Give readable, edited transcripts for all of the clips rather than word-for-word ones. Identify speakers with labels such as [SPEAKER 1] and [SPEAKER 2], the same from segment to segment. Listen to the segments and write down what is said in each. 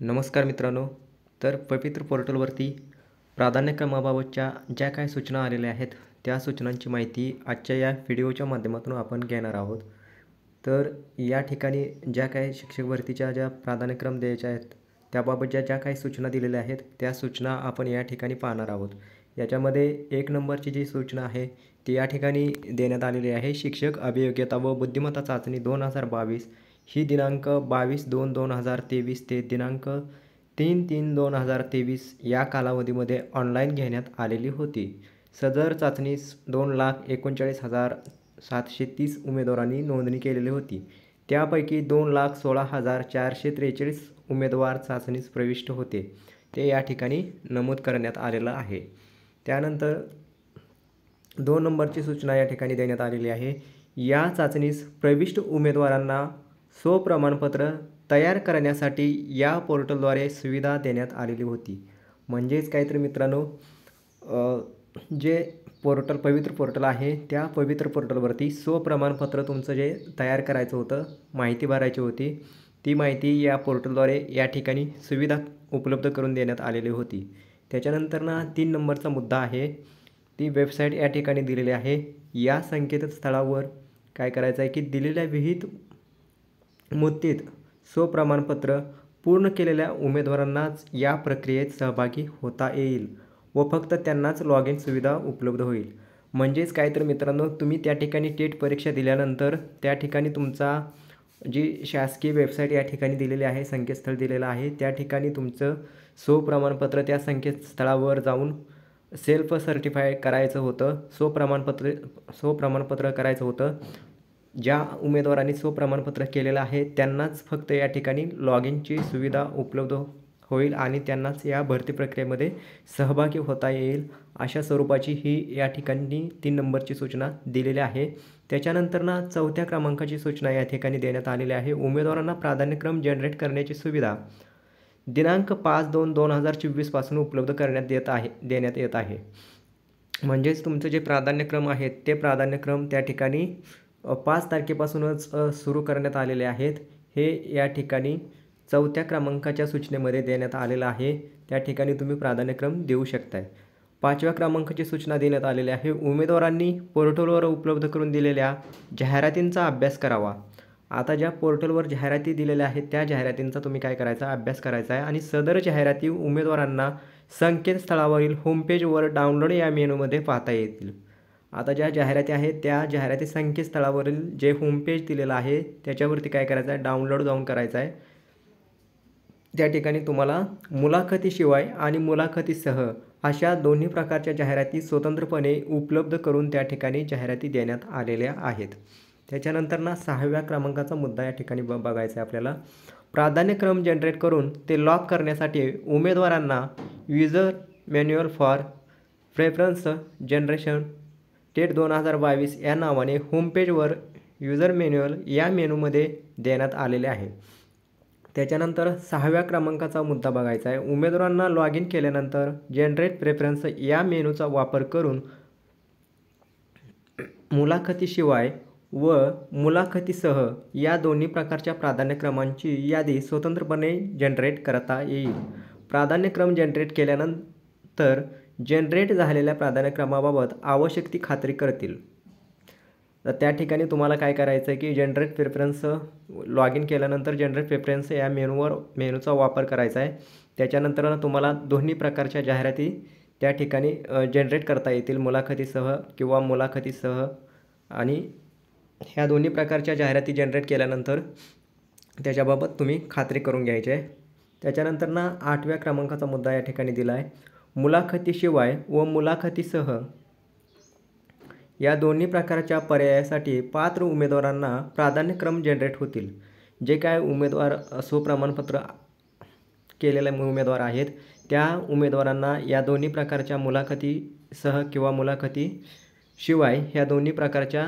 [SPEAKER 1] नमस्कार मित्रांनो. तर पवित्र पोर्टलवरती प्राधान्यक्रमाबाबतच्या ज्या काही सूचना आलेल्या आहेत, त्या सूचनांची माहिती आजच्या या व्हिडिओच्या माध्यमातून आपण घेणार आहोत. तर या ठिकाणी ज्या काही शिक्षक भरतीच्या ज्या प्राधान्यक्रम द्यायच्या आहेत, त्याबाबतच्या ज्या काही सूचना दिलेल्या आहेत, त्या सूचना आपण या ठिकाणी पाहणार आहोत. याच्यामध्ये 1 नंबरची जी सूचना आहे, ती या ठिकाणी देण्यात आलेली आहे. शिक्षक अभियोग्यता व बुद्धिमत्ता चाचणी 2022 ही दिनांक 22/2/2023 ते दिनांक 3/3/2023 या कालावधीमध्ये ऑनलाईन घेण्यात आलेली होती. सदर चाचणीस 2,39,730 उमेदवारांनी नोंदणी केलेली होती. त्यापैकी 2,16,443 उमेदवार चाचणीस प्रविष्ट होते, ते या ठिकाणी नमूद करण्यात आलेलं आहे. त्यानंतर 2 नंबरची सूचना या ठिकाणी देण्यात आलेली आहे. या चाचणीस प्रविष्ट उमेदवारांना स्वप्रमाणपत्र तयार करण्यासाठी या पोर्टलद्वारे सुविधा देण्यात आलेली होती. म्हणजेच काय तर मित्रांनो, जे पवित्र पोर्टल आहे, त्या पवित्र पोर्टलवरती स्वप्रमाणपत्र तुमचं जे तयार करायचं होतं, माहिती भरायची होती, ती माहिती या पोर्टलद्वारे या ठिकाणी सुविधा उपलब्ध करून देण्यात आलेली होती. त्याच्यानंतर 3 नंबरचा मुद्दा आहे, ती वेबसाईट या ठिकाणी दिलेली आहे. या संकेतस्थळावर काय करायचं आहे की दिलेल्या विहित मुदतीत स्वप्रमाणपत्र पूर्ण केलेल्या उमेदवारांनाच या प्रक्रियेत सहभागी होता येईल व फक्त त्यांनाच लॉग इन सुविधा उपलब्ध होईल. म्हणजेच काय तर मित्रांनो, तुम्ही त्या ठिकाणी टेट परीक्षा दिल्यानंतर त्या ठिकाणी तुमचा जी शासकीय वेबसाईट या ठिकाणी दिलेली आहे, संकेतस्थळ दिलेलं आहे, त्या ठिकाणी तुमचं स्वप्रमाणपत्र त्या संकेतस्थळावर जाऊन सेल्फ सर्टिफाय करायचं होतं, स्वप्रमाणपत्र करायचं होतं. ज्या उमेदवारांनी स्वप्रमाणपत्र केलेलं आहे त्यांनाच फक्त या ठिकाणी लॉग इनची सुविधा उपलब्ध होईल आणि त्यांनाच या भरती प्रक्रियेमध्ये सहभागी होता येईल, अशा स्वरूपाची ही या ठिकाणी 3 नंबरची सूचना दिलेली आहे. त्याच्यानंतर 4थ्या क्रमांकाची सूचना या ठिकाणी देण्यात आलेली आहे. उमेदवारांना प्राधान्यक्रम जनरेट करण्याची सुविधा दिनांक 5/2/2024 पासून उपलब्ध देण्यात येत आहे. म्हणजेच तुमचं जे प्राधान्यक्रम आहेत, ते प्राधान्यक्रम त्या ठिकाणी 5 तारखेपासूनच सुरू करण्यात आलेले आहेत. हे या ठिकाणी 4थ्या क्रमांकाच्या सूचनेमध्ये देण्यात आलेलं आहे. त्या ठिकाणी तुम्ही प्राधान्यक्रम देऊ शकताय. 5व्या क्रमांकाची सूचना देण्यात आलेली आहे. उमेदवारांनी पोर्टलवर उपलब्ध करून दिलेल्या जाहिरातींचा अभ्यास करावा. आता ज्या पोर्टलवर जाहिराती दिलेल्या आहेत, त्या जाहिरातींचा तुम्ही काय करायचा, अभ्यास करायचा आहे आणि सदर जाहिराती उमेदवारांना संकेतस्थळावरील होमपेजवर डाउनलोड या मेनूमध्ये पाहता येतील. आता ज्या जाहिराती आहेत, त्या जाहिराती संकेतस्थळावरील जे होमपेज दिलेलं आहे, त्याच्यावरती काय करायचं आहे, डाउनलोड जाऊन करायचं आहे. त्या ठिकाणी तुम्हाला मुलाखतीशिवाय आणि मुलाखतीसह अशा दोन्ही प्रकारच्या जाहिराती स्वतंत्रपणे उपलब्ध करून त्या ठिकाणी जाहिराती देण्यात आलेल्या आहेत. त्याच्यानंतर 6व्या क्रमांकाचा मुद्दा या ठिकाणी बघायचा आहे आपल्याला. प्राधान्यक्रम जनरेट करून ते लॉक करण्यासाठी उमेदवारांना user manual for preference generation TET 2022 या नावाने होमपेजवर युजर मॅन्युअल या मेनूमध्ये देण्यात आलेले आहे. त्याच्यानंतर 6व्या क्रमांकाचा मुद्दा बघायचा आहे. उमेदवारांना लॉग इन केल्यानंतर जनरेट प्रेफरन्स या मेनूचा वापर करून मुलाखतीशिवाय व मुलाखतीसह या दोन्ही प्रकारच्या प्राधान्यक्रमांची यादी स्वतंत्रपणे जनरेट करता येईल. प्राधान्यक्रम जनरेट केल्यानंतर जनरेट झालेल्या प्राधान्यक्रमाबाबत आवश्यक ती खात्री करतील. तर त्या ठिकाणी तुम्हाला काय करायचं आहे की जनरेट प्रेफरन्स लॉग इन केल्यानंतर जनरेट प्रेफरन्स या मेनूचा वापर करायचा आहे. त्याच्यानंतर तुम्हाला दोन्ही प्रकारच्या जाहिराती त्या ठिकाणी जनरेट करता येतील, मुलाखतीसह किंवा मुलाखतीसह, आणि ह्या दोन्ही प्रकारच्या जाहिराती जनरेट केल्यानंतर त्याच्याबाबत तुम्ही खात्री करून घ्यायची आहे. त्याच्यानंतर 8व्या क्रमांकाचा मुद्दा या ठिकाणी दिला आहे. मुलाखतीशिवाय व मुलाखतीसह या दोन्ही प्रकारच्या पर्यायासाठी पात्र उमेदवारांना प्राधान्यक्रम जनरेट होतील. जे काय उमेदवार स्वप्रमाणपत्र केलेले उमेदवार आहेत, त्या उमेदवारांना या दोन्ही प्रकारच्या मुलाखतीसह किंवा मुलाखतीशिवाय ह्या दोन्ही प्रकारच्या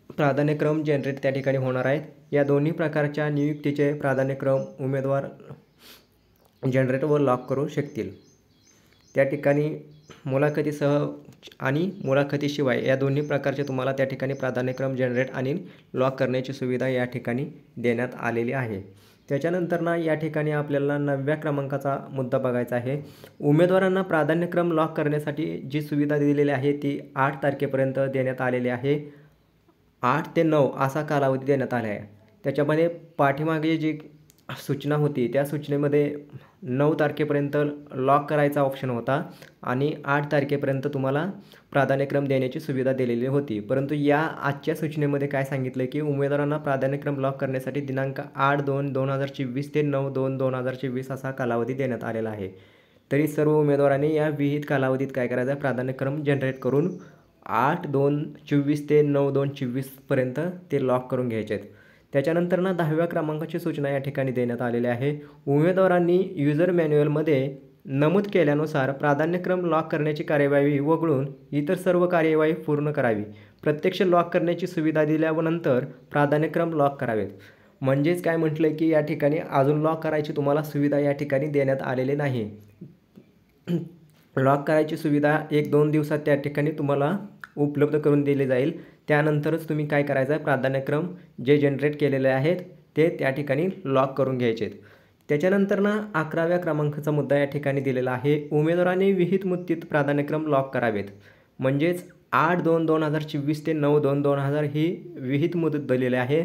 [SPEAKER 1] प्राधान्यक्रम जनरेट त्या ठिकाणी होणार आहेत. या दोन्ही प्रकारच्या नियुक्तीचे प्राधान्यक्रम उमेदवार जनरेट व लॉक करू शकतील. त्या ठिकाणी मुलाखतीसह आणि मुलाखतीशिवाय या दोन्ही प्रकारचे तुम्हाला त्या ठिकाणी प्राधान्यक्रम जनरेट आणि लॉक करण्याची सुविधा या ठिकाणी देण्यात आलेली आहे. त्याच्यानंतर ना या ठिकाणी आपल्याला 9व्या क्रमांकाचा मुद्दा बघायचा आहे. उमेदवारांना प्राधान्यक्रम लॉक करण्यासाठी जी सुविधा दिलेली आहे ती 8 तारखेपर्यंत देण्यात आलेली आहे. 8 ते 9 असा कालावधी देण्यात आला आहे. त्याच्यामध्ये पाठीमागे जी सूचना होती त्या सूचनेमध्ये 9 तारखेपर्यंत लॉक करायचा ऑप्शन होता आणि 8 तारखेपर्यंत तुम्हाला प्राधान्यक्रम देण्याची सुविधा दिलेली होती. परंतु या आजच्या सूचनेमध्ये काय सांगितलं की उमेदवारांना प्राधान्यक्रम लॉक करण्यासाठी दिनांक 8/2/2024 ते 9/2/2024 असा कालावधी देण्यात आलेला आहे. तरी सर्व उमेदवारांनी या विहित कालावधीत काय करायचं आहे, प्राधान्यक्रम जनरेट करून 8/2/24 ते 9/2/24 पर्यंत ते लॉक करून घ्यायचे आहेत. त्याच्यानंतर ना 10व्या क्रमांकाची सूचना या ठिकाणी देण्यात आलेली आहे. उमेदवारांनी युजर मॅन्युअलमध्ये नमूद केल्यानुसार प्राधान्यक्रम लॉक करण्याची कार्यवाही वगळून इतर सर्व कार्यवाही पूर्ण करावी. प्रत्यक्ष लॉक करण्याची सुविधा दिल्यानंतर प्राधान्यक्रम लॉक करावेत. म्हणजेच काय म्हटलं की या ठिकाणी अजून लॉक करायची तुम्हाला सुविधा या ठिकाणी देण्यात आलेली नाही. लॉक करायची सुविधा 1-2 दिवसात त्या ठिकाणी तुम्हाला उपलब्ध करून दिली जाईल. त्यानंतरच तुम्ही काय करायचं आहे, प्राधान्यक्रम जे जनरेट केलेले आहेत ते त्या ठिकाणी लॉक करून घ्यायचे आहेत. त्याच्यानंतर ना 11व्या क्रमांकाचा मुद्दा या ठिकाणी दिलेला आहे. उमेदवारांनी विहित मुदतीत प्राधान्यक्रम लॉक करावेत. म्हणजेच 8/2/2024 ते 9/2/2000 ही विहित मुदत दिलेली आहे.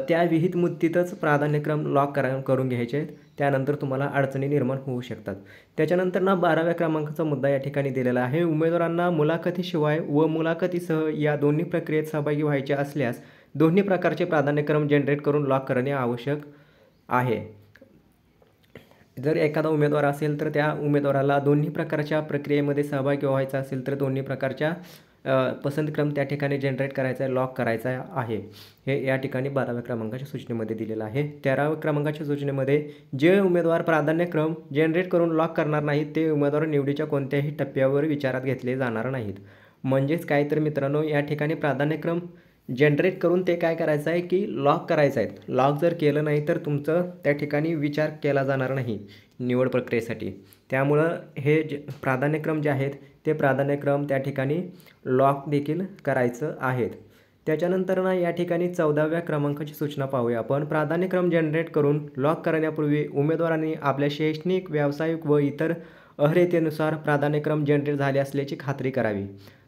[SPEAKER 1] त्या विहित मुदतीतच प्राधान्यक्रम लॉक करून घ्यायचे आहेत. त्यानंतर तुम्हाला अडचणी निर्माण होऊ शकतात. त्याच्यानंतर ना 12व्या क्रमांकाचा मुद्दा या ठिकाणी दिलेला आहे. उमेदवारांना मुलाखतीशिवाय व मुलाखतीसह या दोन्ही प्रक्रियेत सहभागी व्हायचे असल्यास दोन्ही प्रकारचे प्राधान्यक्रम जनरेट करून लॉक करणे आवश्यक आहे. जर एखादा उमेदवार असेल तर त्या उमेदवाराला दोन्ही प्रकारच्या प्रक्रियेमध्ये सहभागी व्हायचा असेल तर दोन्ही प्रकारच्या पसंतक्रम त्या ठिकाणी जनरेट करायचा आहे, लॉक करायचा आहे. हे या ठिकाणी 12व्या क्रमांकाच्या सूचनेमध्ये दिलेलं आहे. 13व्या क्रमांकाच्या सूचनेमध्ये जे उमेदवार प्राधान्यक्रम जनरेट करून लॉक करणार नाहीत ते उमेदवार निवडीच्या कोणत्याही टप्प्यावर विचारात घेतले जाणार नाहीत. म्हणजेच काय तर मित्रांनो, या ठिकाणी प्राधान्यक्रम जनरेट करून ते काय करायचं आहे की लॉक करायचं आहे. लॉक जर केलं नाही तर तुमचं त्या ठिकाणी विचार केला जाणार नाही निवड प्रक्रियेसाठी. त्यामुळं हे प्राधान्यक्रम जे आहेत ते प्राधान्यक्रम त्या ठिकाणी लॉक देखील करायचं आहेत. त्याच्यानंतर ना या ठिकाणी 14व्या क्रमांकाची सूचना पाहूया आपण. प्राधान्यक्रम जनरेट करून लॉक करण्यापूर्वी उमेदवारांनी आपल्या शैक्षणिक, व्यावसायिक व इतर अर्हतेनुसार प्राधान्यक्रम जनरेट झाले असल्याची खात्री करावी.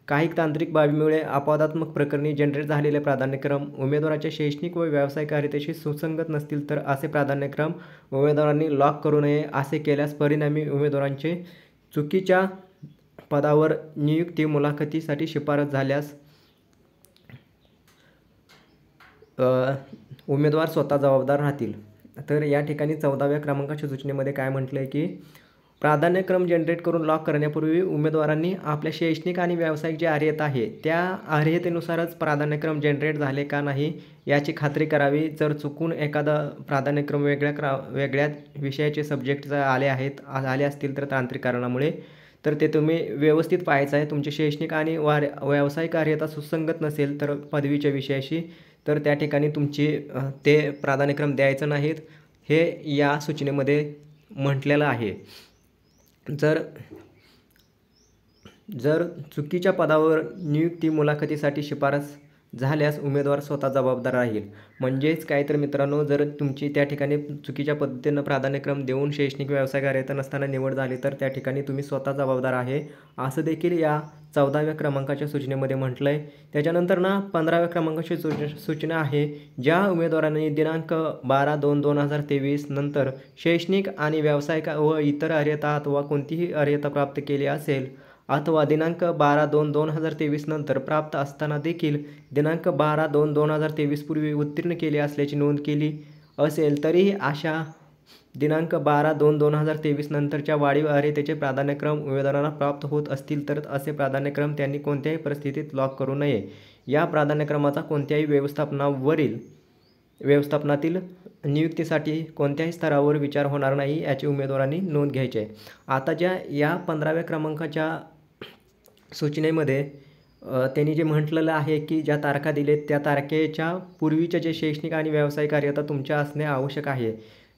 [SPEAKER 1] काही तांत्रिक बाबीमुळे अपवादात्मक प्रकरणी जनरेट झालेले प्राधान्यक्रम उमेदवाराच्या शैक्षणिक व व्यावसायिक अर्हतेशी सुसंगत नसतील तर असे प्राधान्यक्रम उमेदवारांनी लॉक करू नये. असे केल्यास परिणामी उमेदवारांचे चुकीच्या पदावर नियुक्ती, मुलाखतीसाठी शिफारस झाल्यास उमेदवार स्वतः जबाबदार राहतील. तर या ठिकाणी 14व्या क्रमांकाच्या सूचनेमध्ये काय म्हटलं आहे की प्राधान्यक्रम जनरेट करून लॉक करण्यापूर्वी उमेदवारांनी आपल्या शैक्षणिक आणि व्यावसायिक जे अर्हता आहे त्या अर्हतेनुसारच प्राधान्यक्रम जनरेट झाले का नाही याची खात्री करावी. जर चुकून एखादा प्राधान्यक्रम वेगळ्या विषयाचे सब्जेक्ट जर आले असतील तर तांत्रिक कारणामुळे तर ते तुम्ही व्यवस्थित पाहायचं आहे. तुमचे शैक्षणिक आणि व्यावसायिक अर्हता सुसंगत नसेल तर पदवीच्या विषयाशी तर त्या ठिकाणी तुमची ते प्राधान्यक्रम द्यायचं नाहीत हे या सूचनेमध्ये म्हटलेलं आहे. जर चुकीच्या पदावर नियुक्ती, मुलाखतीसाठी शिफारस झाल्यास उमेदवार स्वतः जबाबदार राहील. म्हणजेच काय तर मित्रांनो, जर तुमची त्या ठिकाणी चुकीच्या पद्धतीनं प्राधान्यक्रम देऊन शैक्षणिक, व्यावसायिक अर्हता नसताना निवड झाली तर त्या ठिकाणी तुम्ही स्वतः जबाबदार आहे असं देखील या 14व्या क्रमांकाच्या सूचनेमध्ये म्हटलं आहे. त्याच्यानंतर ना 15व्या क्रमांकाची सूचना आहे. ज्या उमेदवारांनी दिनांक 12/2/2023 नंतर शैक्षणिक आणि व्यावसायिक व इतर अर्हता अथवा कोणतीही अर्हता प्राप्त केली असेल अथवा दिनांक 12/2/2023 नंतर प्राप्त असताना देखील दिनांक 12/2/2023 पूर्वी उत्तीर्ण केले असल्याची नोंद केली असेल तरीही अशा दिनांक 12/2/2023 नंतरच्या वाढीव अर्हतेचे प्राधान्यक्रम उमेदवारांना प्राप्त होत असतील तर असे प्राधान्यक्रम त्यांनी कोणत्याही परिस्थितीत लॉक करू नये. या प्राधान्यक्रमाचा कोणत्याही व्यवस्थापनातील नियुक्तीसाठी कोणत्याही स्तरावर विचार होणार नाही याची उमेदवारांनी नोंद घ्यायची आहे. आता या 15व्या क्रमांकाच्या सूचनेमध्ये त्यांनी जे म्हटलेलं आहे की ज्या तारखा दिलेत त्या तारखेच्या पूर्वीचे जे शैक्षणिक आणि व्यावसायिक अर्हता तुमच्या असणे आवश्यक आहे.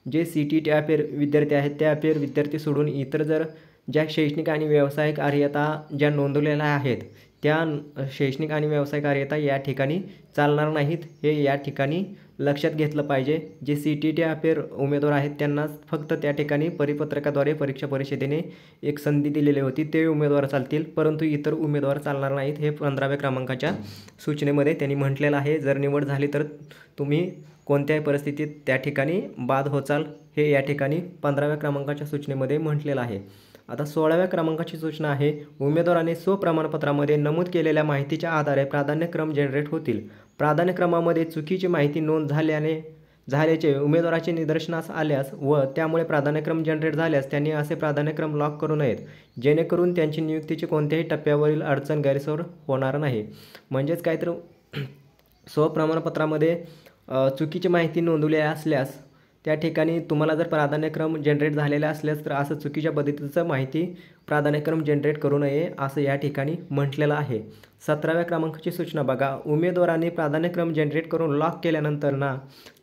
[SPEAKER 1] जे CTET अपेअर विद्यार्थी आहेत त्या अपेअर विद्यार्थी सोडून इतर जर ज्या शैक्षणिक आणि व्यावसायिक अर्हता ज्या नोंदवलेल्या आहेत त्या शैक्षणिक आणि व्यावसायिक अर्हता या ठिकाणी चालणार नाहीत हे या ठिकाणी लक्षात घेतलं पाहिजे. जे CTT अपेअर उमेदवार आहेत त्यांनाच फक्त त्या ठिकाणी परिपत्रकाद्वारे परीक्षा परिषदेने एक संधी दिलेली होती, ते उमेदवार चालतील, परंतु इतर उमेदवार चालणार नाहीत. हे 15व्या क्रमांकाच्या सूचनेमध्ये त्यांनी म्हटलेलं आहे. जर निवड झाली तर तुम्ही कोणत्याही परिस्थितीत त्या ठिकाणी बाद होचाल, हे या ठिकाणी 15व्या क्रमांकाच्या सूचनेमध्ये म्हटलेलं आहे. आता 16व्या क्रमांकाची सूचना आहे, उमेदवाराने स्वप्रमाणपत्रामध्ये नमूद केलेल्या माहितीच्या आधारे प्राधान्यक्रम जनरेट होतील. प्राधान्यक्रमामध्ये चुकीची माहिती नोंद झाल्याचे उमेदवाराचे निदर्शनास आल्यास व त्यामुळे प्राधान्यक्रम जनरेट झाल्यास त्यांनी असे प्राधान्यक्रम लॉक करू नयेत, जेणेकरून त्यांची नियुक्तीची कोणत्याही टप्प्यावरील अडचण गैरसोय होणार नाही. म्हणजेच काय तर स्वप्रमाणपत्रामध्ये चुकीची माहिती नोंदवली असल्यास त्या ठिकाणी तुम्हाला जर प्राधान्यक्रम जनरेट झालेला असल्यास तर असं चुकीच्या पद्धतीचं माहिती प्राधान्यक्रम जनरेट करू नये असं या ठिकाणी म्हटलेलं आहे. 17व्या क्रमांकाची सूचना बघा, उमेदवारांनी प्राधान्यक्रम जनरेट करून लॉक केल्यानंतर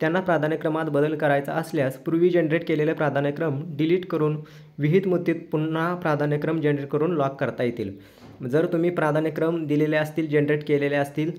[SPEAKER 1] त्यांना प्राधान्यक्रमात बदल करायचा असल्यास पूर्वी जनरेट केलेले प्राधान्यक्रम डिलीट करून विहित मुदतीत पुन्हा प्राधान्यक्रम जनरेट करून लॉक करता येतील. जर तुम्ही प्राधान्यक्रम दिलेले असतील, जनरेट केलेले असतील,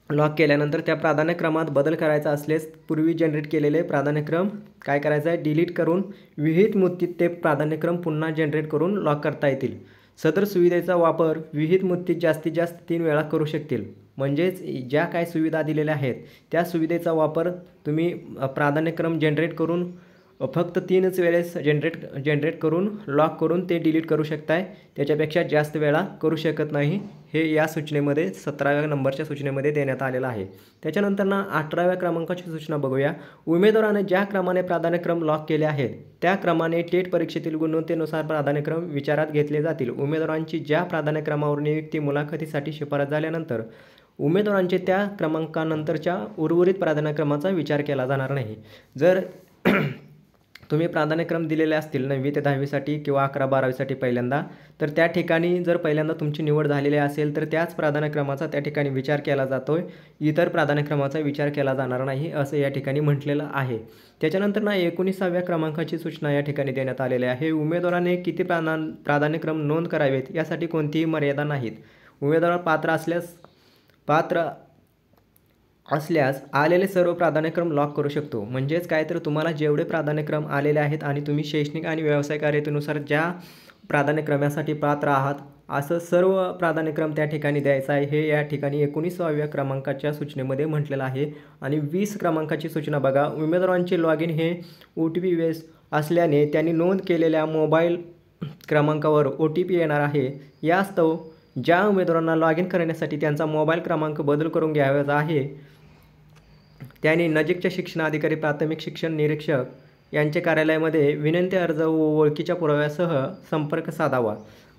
[SPEAKER 1] लॉक केल्यानंतर त्या प्राधान्यक्रमात बदल करायचा असल्यास पूर्वी जनरेट केलेले प्राधान्यक्रम काय करायचं आहे, डिलीट करून विहित मुदतीत ते प्राधान्यक्रम पुन्हा जनरेट करून लॉक करता येतील. सदर सुविधेचा वापर विहित मुदतीत जास्तीत जास्त 3 वेळा करू शकतील. म्हणजेच ज्या काय सुविधा दिलेल्या आहेत त्या सुविधेचा वापर तुम्ही प्राधान्यक्रम जनरेट करून फक्त 3च वेळेस जनरेट करून लॉक करून ते डिलीट करू शकताय, त्याच्यापेक्षा जास्त वेळा करू शकत नाही. हे या सूचनेमध्ये 17व्या नंबरच्या सूचनेमध्ये देण्यात आलेलं आहे. त्याच्यानंतर 18व्या क्रमांकाची सूचना बघूया, उमेदवाराने ज्या क्रमाने प्राधान्यक्रम लॉक केले आहेत त्या क्रमाने टेट परीक्षेतील गुणवत्तेनुसार प्राधान्यक्रम विचारात घेतले जातील. उमेदवारांची ज्या प्राधान्यक्रमावर नियुक्ती मुलाखतीसाठी शिफारस झाल्यानंतर उमेदवारांचे त्या क्रमांकानंतरच्या उर्वरित प्राधान्यक्रमाचा विचार केला जाणार नाही. जर तुम्ही प्राधान्यक्रम दिलेले असतील 9वी ते 10वीसाठी किंवा 11-12वीसाठी पहिल्यांदा, तर त्या ठिकाणी जर पहिल्यांदा तुमची निवड झालेली असेल तर त्याच प्राधान्यक्रमाचा त्या ठिकाणी विचार केला जातोय, इतर प्राधान्यक्रमाचा विचार केला जाणार नाही असं या ठिकाणी म्हटलेलं आहे. त्याच्यानंतर 19व्या क्रमांकाची सूचना या ठिकाणी देण्यात आलेली आहे, उमेदवाराने किती प्राधान्यक्रम नोंद करावेत यासाठी कोणतीही मर्यादा नाहीत. उमेदवार पात्र असल्यास आलेले सर्व प्राधान्यक्रम लॉक करू शकतो. म्हणजेच काय तर तुम्हाला जेवढे प्राधान्यक्रम आलेले आहेत आणि तुम्ही शैक्षणिक आणि व्यावसायिक अर्हतेनुसार ज्या प्राधान्यक्रमासाठी पात्र आहात असं सर्व प्राधान्यक्रम त्या ठिकाणी द्यायचं आहे, हे या ठिकाणी 19व्या क्रमांकाच्या सूचनेमध्ये म्हटलेलं आहे. आणि 20 क्रमांकाची सूचना बघा, उमेदवारांचे लॉग इन हे OTP बेस असल्याने त्यांनी नोंद केलेल्या मोबाईल क्रमांकावर OTP येणार आहे. यास्तव ज्या उमेदवारांना लॉग इन करण्यासाठी त्यांचा मोबाईल क्रमांक बदल करून घ्यायचा आहे त्यांनी नजीकच्या शिक्षणाधिकारी, प्राथमिक शिक्षण निरीक्षक यांच्या कार्यालयामध्ये विनंती अर्ज व ओळखीच्या पुराव्यासह संपर्क साधावा.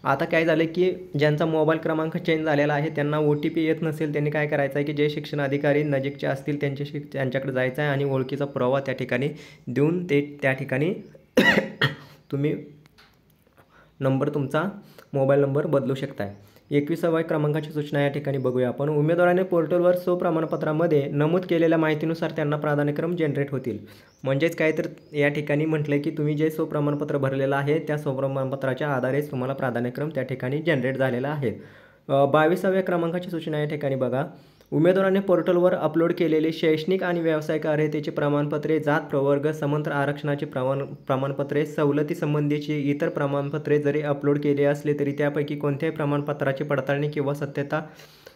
[SPEAKER 1] आता काय झालं की ज्यांचा मोबाईल क्रमांक चेंज झालेला आहे त्यांना OTP येत नसेल, त्यांनी काय करायचं आहे की जे शिक्षणाधिकारी नजीकचे असतील त्यांच्याकडे जायचं आहे आणि ओळखीचा पुरावा त्या ठिकाणी देऊन ते त्या ठिकाणी तुम्ही तुमचा मोबाईल नंबर बदलू शकताय. 21व्या क्रमांकाची सूचना या ठिकाणी बघूया आपण, उमेदवाराने पोर्टलवर स्वप्रमाणपत्रामध्ये नमूद केलेल्या माहितीनुसार त्यांना प्राधान्यक्रम जनरेट होतील. म्हणजेच काय तर या ठिकाणी म्हटलं की तुम्ही जे स्वप्रमाणपत्र भरलेलं आहे त्या स्वप्रमाणपत्राच्या आधारेच तुम्हाला प्राधान्यक्रम त्या ठिकाणी जनरेट झालेला आहे. 22व्या क्रमांकाची सूचना या ठिकाणी बघा, उमेदवाराने पोर्टलवर अपलोड केलेले शैक्षणिक आणि व्यावसायिक अर्हतेचे प्रमाणपत्रे, जात प्रवर्ग, समांतर आरक्षणाचे प्रमाणपत्रे, सवलती संबंधीची इतर प्रमाणपत्रे जरी अपलोड केले असले तरी त्यापैकी कोणत्याही प्रमाणपत्राची पडताळणी किंवा सत्यता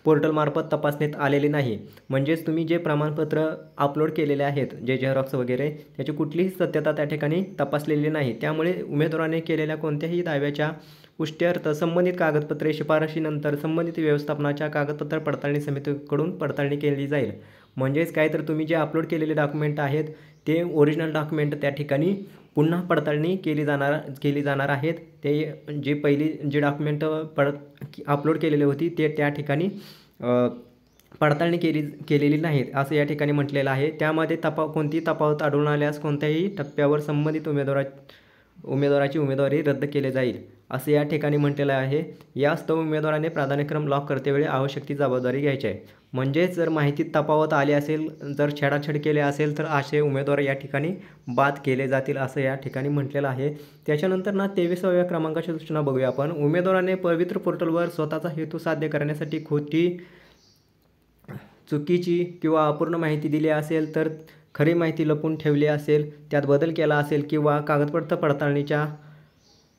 [SPEAKER 1] पोर्टलमार्फत तपासण्यात आलेली नाही. म्हणजेच तुम्ही जे प्रमाणपत्र अपलोड केलेले आहेत, जे झेरॉक्स वगैरे, त्याची कुठलीही सत्यता त्या ठिकाणी तपासलेली नाही. त्यामुळे उमेदवाराने केलेल्या कोणत्याही दाव्याच्या पुष्ट्यर्थ संबंधित कागदपत्रे शिफारशीनंतर संबंधित व्यवस्थापनाच्या कागदपत्र पडताळणी समितीकडून पडताळणी केली जाईल. म्हणजेच काय तर तुम्ही जे अपलोड केलेले डॉक्युमेंट आहेत ते ओरिजिनल डॉक्युमेंट त्या ठिकाणी पुन्हा पडताळणी केली जाणार आहेत. ते जे डॉक्युमेंट अपलोड केलेली होती ते त्या ठिकाणी पडताळणी केलेली नाहीत असं या ठिकाणी म्हटलेलं आहे. त्यामध्ये कोणतीही तफावत आढळून आल्यास कोणत्याही टप्प्यावर संबंधित उमेदवाराची उमेदवारी रद्द केली जाईल असं या ठिकाणी म्हटलेलं आहे. यास्तव उमेदवाराने प्राधान्यक्रम लॉक करतेवेळी आवश्यक ती जबाबदारी घ्यायची आहे. म्हणजेच जर माहितीत तफावत आली असेल, जर छेडाछेड केले असेल तर असे उमेदवार या ठिकाणी बाद केले जातील असं या ठिकाणी म्हटलेलं आहे. त्याच्यानंतर 23व्या क्रमांकाची सूचना बघूया आपण, उमेदवाराने पवित्र पोर्टलवर स्वतःचा हेतू साध्य करण्यासाठी खोटी चुकीची किंवा अपूर्ण माहिती दिली असेल तर खरी माहिती लपवून ठेवली असेल, त्यात बदल केला असेल किंवा कागदपत्र पडताळणीच्या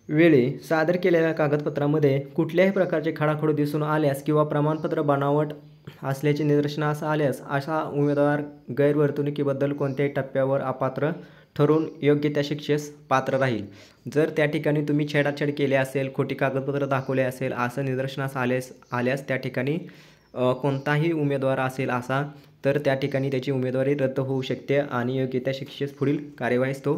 [SPEAKER 1] वेळी सादर केलेल्या कागदपत्रामध्ये कुठल्याही प्रकारचे खाडाखोड दिसून आल्यास किंवा प्रमाणपत्र बनावट असल्याचे निदर्शनास आल्यास अशा उमेदवार गैरवर्तणुकीबद्दल कोणत्याही टप्प्यावर अपात्र ठरून योग्य त्या शिक्षेस पात्र राहील. जर त्या ठिकाणी तुम्ही छेडाछेड केली असेल, खोटी कागदपत्र दाखवले असेल, असं निदर्शनास आल्यास त्या ठिकाणी कोणताही उमेदवार असेल असा, तर त्या ठिकाणी त्याची उमेदवारी रद्द होऊ शकते आणि योग्य त्या शिक्षेस पुढील कार्यवाहीस तो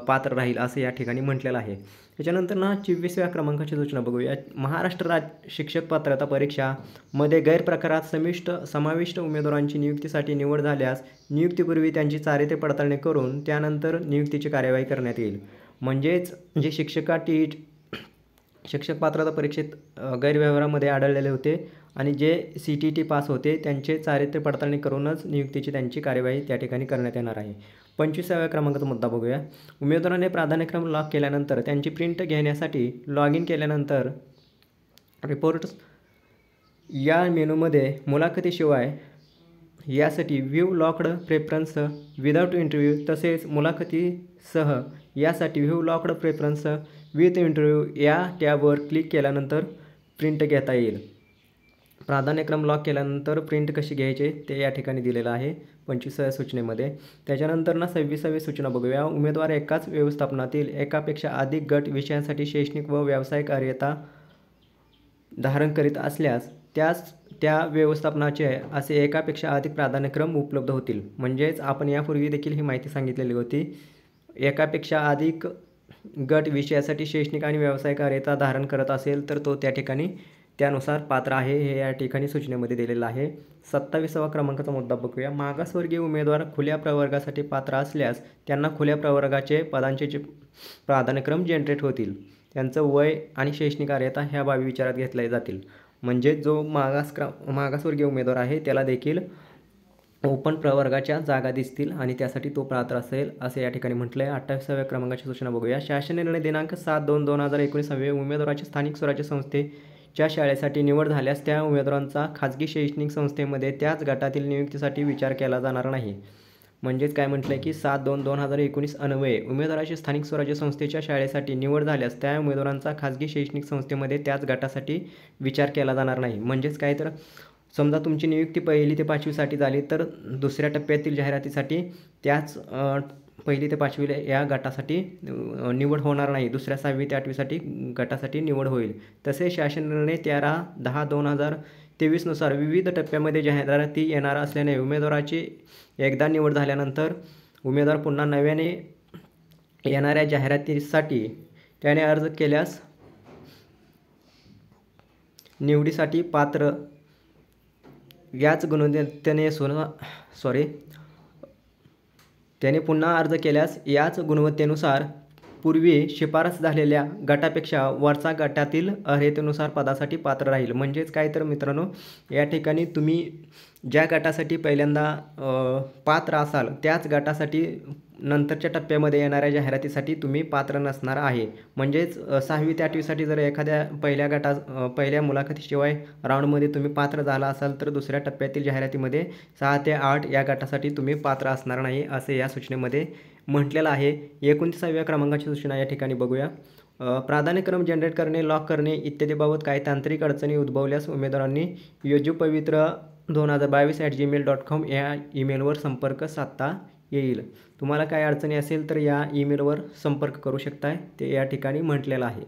[SPEAKER 1] पात्र राहील असं या ठिकाणी म्हटलेलं आहे. त्याच्यानंतर 24व्या क्रमांकाची सूचना बघूया. महाराष्ट्र राज्य शिक्षक पात्रता परीक्षामध्ये गैरप्रकारात समाविष्ट उमेदवारांची नियुक्तीसाठी निवड झाल्यास नियुक्तीपूर्वी त्यांची चारित्र्य पडताळणी करून त्यानंतर नियुक्तीची कार्यवाही करण्यात येईल. म्हणजेच जे शिक्षक पात्रता परीक्षेत गैरव्यवहारामध्ये आढळलेले होते आणि जे CTT पास होते त्यांचे चारित्र्य पडताळणी करूनच नियुक्तीची त्यांची कार्यवाही त्या ठिकाणी करण्यात येणार आहे. 25व्या क्रमांकाचा मुद्दा बघूया. उमेदवाराने प्राधान्यक्रम लॉक केल्यानंतर त्यांची प्रिंट घेण्यासाठी लॉग इन केल्यानंतर रिपोर्ट्स या मेनूमध्ये मुलाखतीशिवाय यासाठी view locked preference without interview तसेच मुलाखतीसह यासाठी view locked preference with interview या टॅबवर क्लिक केल्यानंतर प्रिंट घेता येईल. प्राधान्यक्रम लॉक केल्यानंतर प्रिंट कशी घ्यायचे ते या ठिकाणी दिलेलं आहे 25व्या सूचनेमध्ये. त्याच्यानंतर 26वी सूचना बघूया. उमेदवार एकाच व्यवस्थापनातील एकापेक्षा अधिक गट विषयांसाठी शैक्षणिक व व्यावसायिक अर्हता धारण करीत असल्यास त्या व्यवस्थापनाचे असे एकापेक्षा अधिक प्राधान्यक्रम उपलब्ध होतील. म्हणजेच आपण यापूर्वी देखील ही माहिती सांगितलेली होती. एकापेक्षा अधिक गट विषयासाठी शैक्षणिक आणि व्यावसायिक अर्हता धारण करत असेल तर तो त्या ठिकाणी त्यानुसार पात्र आहे, हे या ठिकाणी सूचनेमध्ये दिलेलं आहे. 27वा क्रमांकाचा मुद्दा बघूया. मागासवर्गीय उमेदवार खुल्या प्रवर्गासाठी पात्र असल्यास त्यांना खुल्या प्रवर्गाचे पदांचे प्राधान्यक्रम जनरेट होतील. त्यांचं वय आणि शैक्षणिक अर्हता ह्या बाबी विचारात घेतल्या जातील. म्हणजे जो मागासवर्गीय उमेदवार आहे त्याला देखील ओपन प्रवर्गाच्या जागा दिसतील आणि त्यासाठी तो पात्र असेल असं या ठिकाणी म्हटलं आहे. 28व्या क्रमांकाची सूचना बघूया. शासन निर्णय दिनांक 7/2/2019 उमेदवाराच्या स्थानिक स्वराज्य संस्थेच्या शाळेसाठी निवड झाल्यास त्या उमेदवारांचा खाजगी शैक्षणिक संस्थेमध्ये त्याच गटातील नियुक्तीसाठी विचार केला जाणार नाही. म्हणजेच काय म्हटलं आहे की 7/2/2019 अन्वये उमेदवाराची स्थानिक स्वराज्य संस्थेच्या शाळेसाठी निवड झाल्यास त्या उमेदवारांचा खाजगी शैक्षणिक संस्थेमध्ये त्याच गटासाठी विचार केला जाणार नाही. म्हणजेच काय, तर समजा तुमची नियुक्ती 1ली ते 5वीसाठी झाली तर दुसऱ्या टप्प्यातील जाहिरातीसाठी त्याच 1ली ते 5वी या गटासाठी निवड होणार नाही. दुसऱ्या 6वी ते 8वीसाठी गटासाठी निवड होईल. तसेच शासन निर्णय 13/10/2023 नुसार विविध टप्प्यामध्ये जाहिराती येणार असल्याने उमेदवाराची एकदा निवड झाल्यानंतर उमेदवार पुन्हा नव्याने येणाऱ्या जाहिरातीसाठी त्याने अर्ज केल्यास निवडीसाठी पात्र याच त्याने पुन्हा अर्ज केल्यास याच गुणवत्तेनुसार पूर्वी शिफारस झालेल्या गटापेक्षा वरचा गटातील अर्हतेनुसार पदासाठी पात्र राहील. म्हणजेच काय तर मित्रांनो, या ठिकाणी तुम्ही ज्या गटासाठी पहिल्यांदा पात्र असाल त्याच गटासाठी नंतरच्या टप्प्यामध्ये येणाऱ्या जाहिरातीसाठी तुम्ही पात्र नसणार आहे. म्हणजेच 6वी ते 8वीसाठी जर एखाद्या पहिल्या मुलाखतीशिवाय राऊंडमध्ये तुम्ही पात्र झाला असाल तर दुसऱ्या टप्प्यातील जाहिरातीमध्ये 6 ते 8 या गटासाठी तुम्ही पात्र असणार नाही असे या सूचनेमध्ये म्हटलेलं आहे. 29व्या क्रमांकाची सूचना या ठिकाणी बघूया. प्राधान्यक्रम जनरेट करणे, लॉक करणे इत्यादीबाबत काही तांत्रिक अडचणी उद्भवल्यास उमेदवारांनी yojupavitra2022@gmail.com या ईमेलवर संपर्क साधता येईल. तुम्हाला काय अडचणी असेल तर या ईमेलवर संपर्क करू शकताय, ते या ठिकाणी म्हटलेलं आहे.